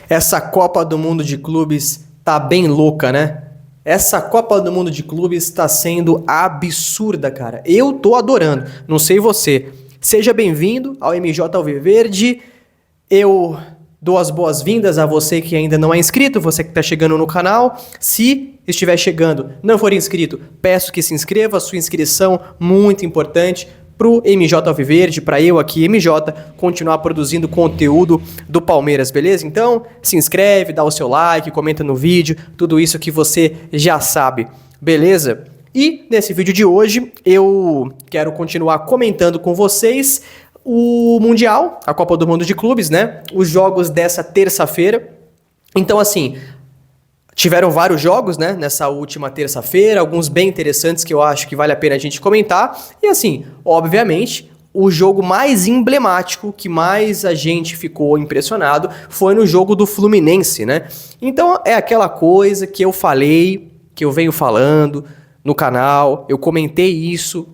Essa Copa do Mundo de Clubes tá bem louca, né? Essa Copa do Mundo de Clubes está sendo absurda, cara. Eu tô adorando. Não sei você. Seja bem-vindo ao MJ Alviverde. Eu dou as boas-vindas a você que ainda não é inscrito, você que está chegando no canal. Se estiver chegando, não for inscrito, peço que se inscreva. Sua inscrição muito importante pro MJ Alviverde, para eu aqui, MJ, continuar produzindo conteúdo do Palmeiras, beleza? Então, se inscreve, dá o seu like, comenta no vídeo, tudo isso que você já sabe, beleza? E nesse vídeo de hoje, eu quero continuar comentando com vocês o Mundial, a Copa do Mundo de Clubes, né? Os jogos dessa terça-feira. Então, assim, tiveram vários jogos, né, nessa última terça-feira, alguns bem interessantes que eu acho que vale a pena a gente comentar. E assim, obviamente, o jogo mais emblemático, que mais a gente ficou impressionado, foi no jogo do Fluminense, né? Então é aquela coisa que eu falei, que eu venho falando no canal, eu comentei isso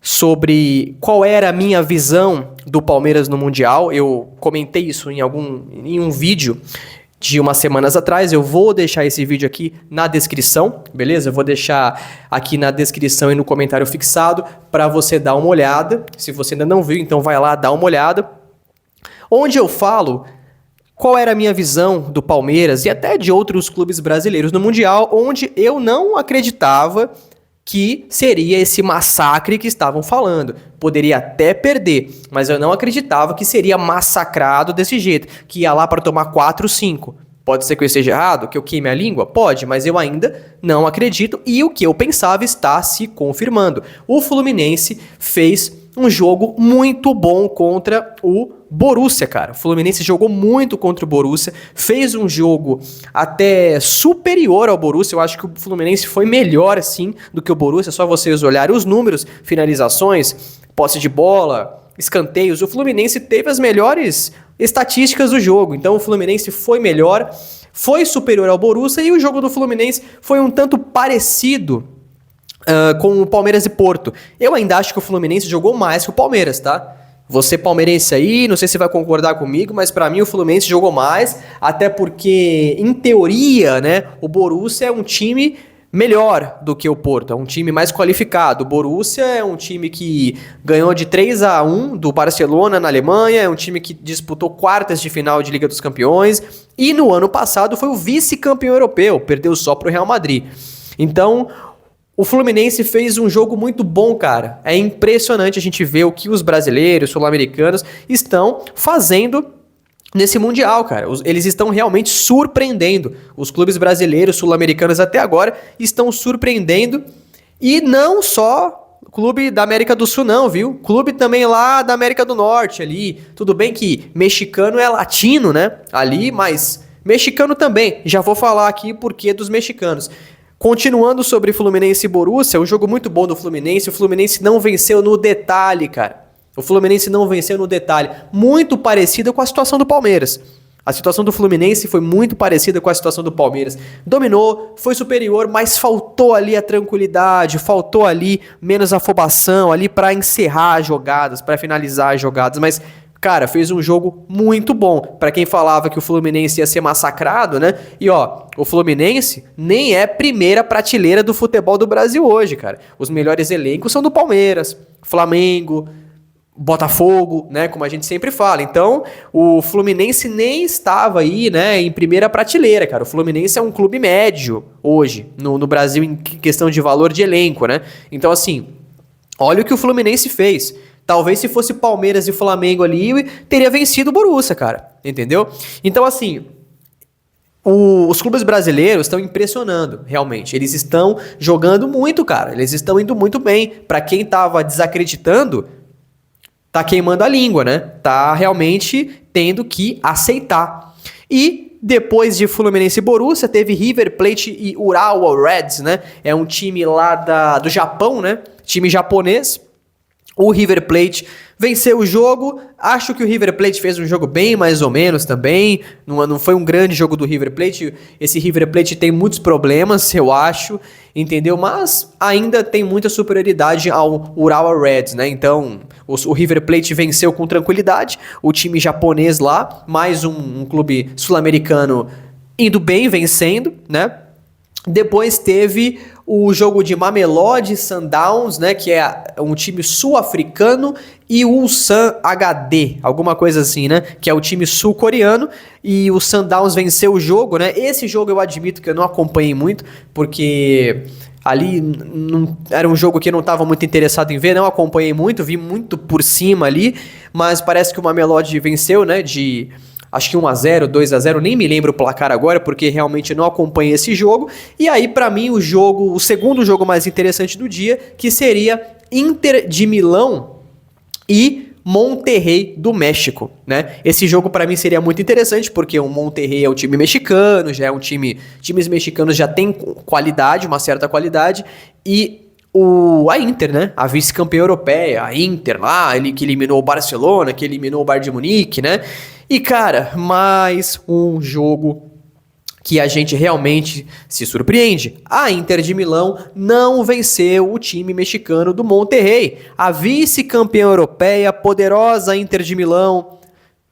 sobre qual era a minha visão do Palmeiras no Mundial. Eu comentei isso em um vídeo de umas semanas atrás. Eu vou deixar esse vídeo aqui na descrição, beleza? Eu vou deixar aqui na descrição e no comentário fixado para você dar uma olhada. Se você ainda não viu, então vai lá dar uma olhada. Onde eu falo qual era a minha visão do Palmeiras e até de outros clubes brasileiros no Mundial, onde eu não acreditava que seria esse massacre que estavam falando. Poderia até perder, mas eu não acreditava que seria massacrado desse jeito, que ia lá para tomar 4, 5. Pode ser que eu esteja errado, que eu queime a língua? Pode, mas eu ainda não acredito e o que eu pensava está se confirmando. O Fluminense fez um jogo muito bom contra o Borussia, cara. O Fluminense jogou muito contra o Borussia, fez um jogo até superior ao Borussia. Eu acho que o Fluminense foi melhor, assim, do que o Borussia. É só vocês olharem os números, finalizações, posse de bola, escanteios. O Fluminense teve as melhores estatísticas do jogo. Então o Fluminense foi melhor, foi superior ao Borussia e o jogo do Fluminense foi um tanto parecido com o Palmeiras e Porto. Eu ainda acho que o Fluminense jogou mais que o Palmeiras, tá? Você palmeirense aí, não sei se vai concordar comigo, mas pra mim o Fluminense jogou mais, até porque, em teoria, né, o Borussia é um time melhor do que o Porto, é um time mais qualificado. O Borussia é um time que ganhou de 3-1 do Barcelona na Alemanha, é um time que disputou quartas de final de Liga dos Campeões e no ano passado foi o vice-campeão europeu, perdeu só pro Real Madrid. Então, o Fluminense fez um jogo muito bom, cara. É impressionante a gente ver o que os brasileiros, sul-americanos estão fazendo nesse Mundial, cara. Eles estão realmente surpreendendo. Os clubes brasileiros, sul-americanos até agora estão surpreendendo. E não só clube da América do Sul não, viu? Clube também lá da América do Norte ali. Tudo bem que mexicano é latino, né? Ali, mas mexicano também. Já vou falar aqui porque dos mexicanos. Continuando sobre Fluminense e Borussia, um jogo muito bom do Fluminense. O Fluminense não venceu no detalhe, cara. O Fluminense não venceu no detalhe. Muito parecida com a situação do Palmeiras. A situação do Fluminense foi muito parecida com a situação do Palmeiras. Dominou, foi superior, mas faltou ali a tranquilidade, faltou ali menos afobação, ali para encerrar as jogadas, para finalizar as jogadas. Mas, cara, fez um jogo muito bom. Pra quem falava que o Fluminense ia ser massacrado, né? E ó, o Fluminense nem é primeira prateleira do futebol do Brasil hoje, cara. Os melhores elencos são do Palmeiras, Flamengo, Botafogo, né? Como a gente sempre fala. Então, o Fluminense nem estava aí, né, em primeira prateleira, cara. O Fluminense é um clube médio hoje no Brasil em questão de valor de elenco, né? Então, assim, olha o que o Fluminense fez. Talvez se fosse Palmeiras e Flamengo ali, teria vencido o Borussia, cara. Entendeu? Então, assim, os clubes brasileiros estão impressionando, realmente. Eles estão jogando muito, cara. Eles estão indo muito bem. Pra quem tava desacreditando, tá queimando a língua, né? Tá realmente tendo que aceitar. E depois de Fluminense e Borussia, teve River Plate e Urawa Reds, né? É um time lá do Japão, né? Time japonês. O River Plate venceu o jogo, acho que o River Plate fez um jogo bem mais ou menos também, não foi um grande jogo do River Plate, esse River Plate tem muitos problemas, eu acho, entendeu? Mas ainda tem muita superioridade ao Urawa Reds, né? Então o River Plate venceu com tranquilidade, o time japonês lá, mais um clube sul-americano indo bem, vencendo, né? Depois teve o jogo de Mamelodi Sundowns, né, que é um time sul-africano, e o Ulsan HD, alguma coisa assim, né, que é o time sul-coreano, e o Sundowns venceu o jogo, né. Esse jogo eu admito que eu não acompanhei muito, porque ali era um jogo que eu não estava muito interessado em ver, não acompanhei muito, vi muito por cima ali, mas parece que o Mamelodi venceu, né, de... acho que 1-0, 2-0, nem me lembro o placar agora, porque realmente não acompanhei esse jogo. E aí, pra mim, o segundo jogo mais interessante do dia, que seria Inter de Milão e Monterrey do México, né? Esse jogo pra mim seria muito interessante, porque o Monterrey é um time mexicano, já é um times mexicanos já tem qualidade, uma certa qualidade, e a Inter, né? A vice-campeã europeia, a Inter lá, ele que eliminou o Barcelona, que eliminou o Bayern de Munique, né? E, cara, mais um jogo que a gente realmente se surpreende. A Inter de Milão não venceu o time mexicano do Monterrey. A vice-campeã europeia, poderosa Inter de Milão,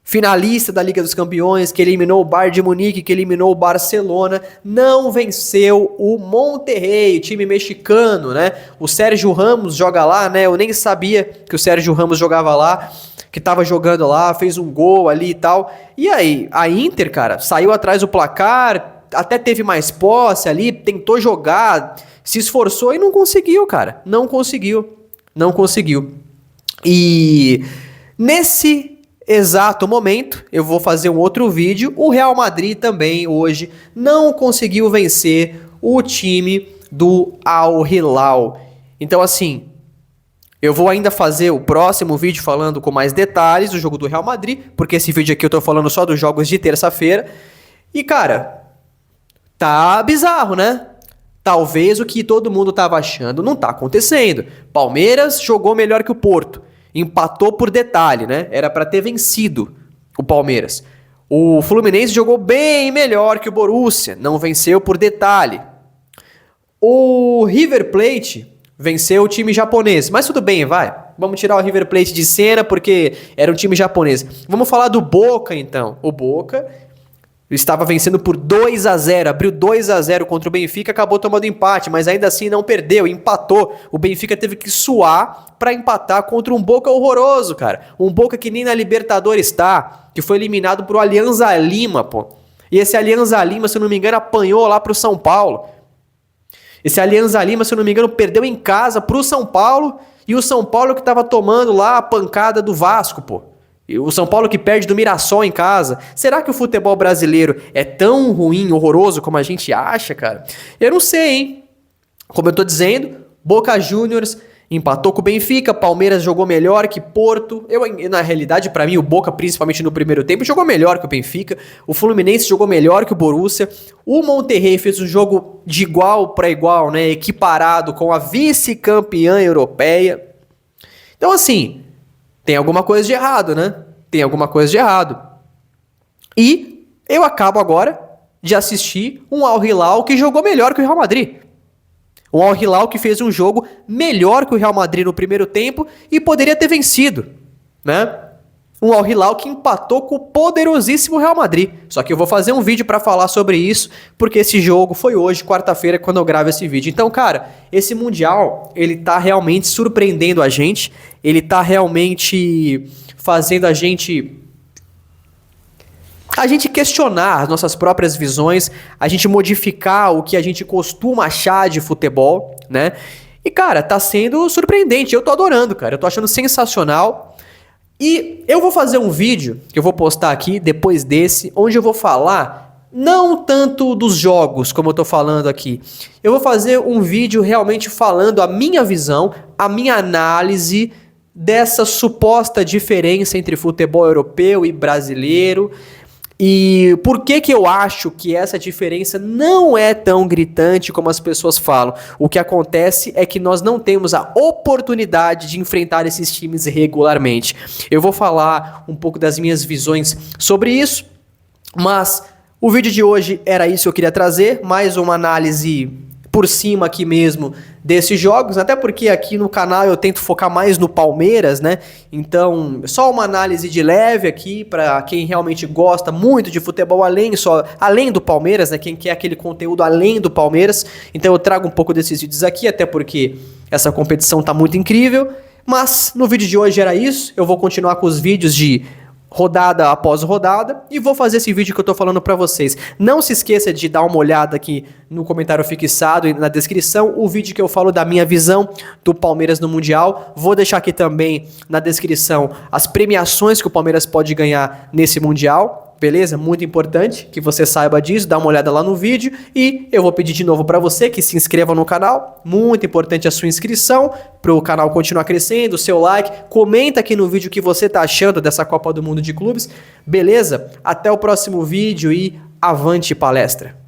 finalista da Liga dos Campeões, que eliminou o Bayern de Munique, que eliminou o Barcelona, não venceu o Monterrey, time mexicano, né? O Sérgio Ramos joga lá, né? Eu nem sabia que o Sérgio Ramos jogava lá, que tava jogando lá, fez um gol ali e tal. E aí, a Inter, cara, saiu atrás do placar, até teve mais posse ali, tentou jogar, se esforçou e não conseguiu, cara. Não conseguiu. E nesse exato momento, eu vou fazer um outro vídeo. O Real Madrid também hoje não conseguiu vencer o time do Al Hilal. Então assim, eu vou ainda fazer o próximo vídeo falando com mais detalhes do jogo do Real Madrid, porque esse vídeo aqui eu tô falando só dos jogos de terça-feira. E cara, tá bizarro, né? Talvez o que todo mundo tava achando não tá acontecendo. Palmeiras jogou melhor que o Porto. Empatou por detalhe, né? Era pra ter vencido o Palmeiras. O Fluminense jogou bem melhor que o Borussia, não venceu por detalhe. O River Plate venceu o time japonês, mas tudo bem, vai. Vamos tirar o River Plate de cena porque era um time japonês. Vamos falar do Boca então. O Boca estava vencendo por 2-0, abriu 2-0 contra o Benfica, acabou tomando empate, mas ainda assim não perdeu, empatou. O Benfica teve que suar para empatar contra um Boca horroroso, cara. Um Boca que nem na Libertadores está, que foi eliminado pro Alianza Lima, pô. E esse Alianza Lima, se eu não me engano, apanhou lá pro São Paulo. Esse Alianza Lima, se eu não me engano, perdeu em casa pro São Paulo, e o São Paulo que tava tomando lá a pancada do Vasco, pô. E o São Paulo que perde do Mirassol em casa. Será que o futebol brasileiro é tão ruim, horroroso como a gente acha, cara? Eu não sei, hein? Como eu tô dizendo, Boca Juniors empatou com o Benfica, Palmeiras jogou melhor que Porto. Na realidade, pra mim, o Boca, principalmente no primeiro tempo, jogou melhor que o Benfica. O Fluminense jogou melhor que o Borussia. O Monterrey fez um jogo de igual para igual, né? Equiparado com a vice-campeã europeia. Então, assim, tem alguma coisa de errado, né? Tem alguma coisa de errado. E eu acabo agora de assistir um Al Hilal que jogou melhor que o Real Madrid. Um Al Hilal que fez um jogo melhor que o Real Madrid no primeiro tempo e poderia ter vencido, né? Um Al Hilal que empatou com o poderosíssimo Real Madrid. Só que eu vou fazer um vídeo pra falar sobre isso, porque esse jogo foi hoje, quarta-feira, quando eu gravo esse vídeo. Então, cara, esse Mundial, ele tá realmente surpreendendo a gente. Ele tá realmente fazendo a gente questionar as nossas próprias visões, a gente modificar o que a gente costuma achar de futebol, né? E, cara, tá sendo surpreendente. Eu tô adorando, cara. Eu tô achando sensacional. E eu vou fazer um vídeo que eu vou postar aqui depois desse, onde eu vou falar não tanto dos jogos, como eu tô falando aqui. Eu vou fazer um vídeo realmente falando a minha visão, a minha análise dessa suposta diferença entre futebol europeu e brasileiro. E por que que eu acho que essa diferença não é tão gritante como as pessoas falam? O que acontece é que nós não temos a oportunidade de enfrentar esses times regularmente. Eu vou falar um pouco das minhas visões sobre isso, mas o vídeo de hoje era isso que eu queria trazer, mais uma análise por cima aqui mesmo desses jogos, até porque aqui no canal eu tento focar mais no Palmeiras, né? Então, só uma análise de leve aqui para quem realmente gosta muito de futebol além do Palmeiras, né? Quem quer aquele conteúdo além do Palmeiras. Então eu trago um pouco desses vídeos aqui, até porque essa competição tá muito incrível. Mas no vídeo de hoje era isso. Eu vou continuar com os vídeos de rodada após rodada e vou fazer esse vídeo que eu tô falando pra vocês. Não se esqueça de dar uma olhada aqui no comentário fixado e na descrição o vídeo que eu falo da minha visão do Palmeiras no Mundial. Vou deixar aqui também na descrição as premiações que o Palmeiras pode ganhar nesse Mundial. Beleza? Muito importante que você saiba disso, dá uma olhada lá no vídeo e eu vou pedir de novo para você que se inscreva no canal, muito importante a sua inscrição para o canal continuar crescendo, o seu like, comenta aqui no vídeo o que você tá achando dessa Copa do Mundo de Clubes, beleza? Até o próximo vídeo e avante palestra!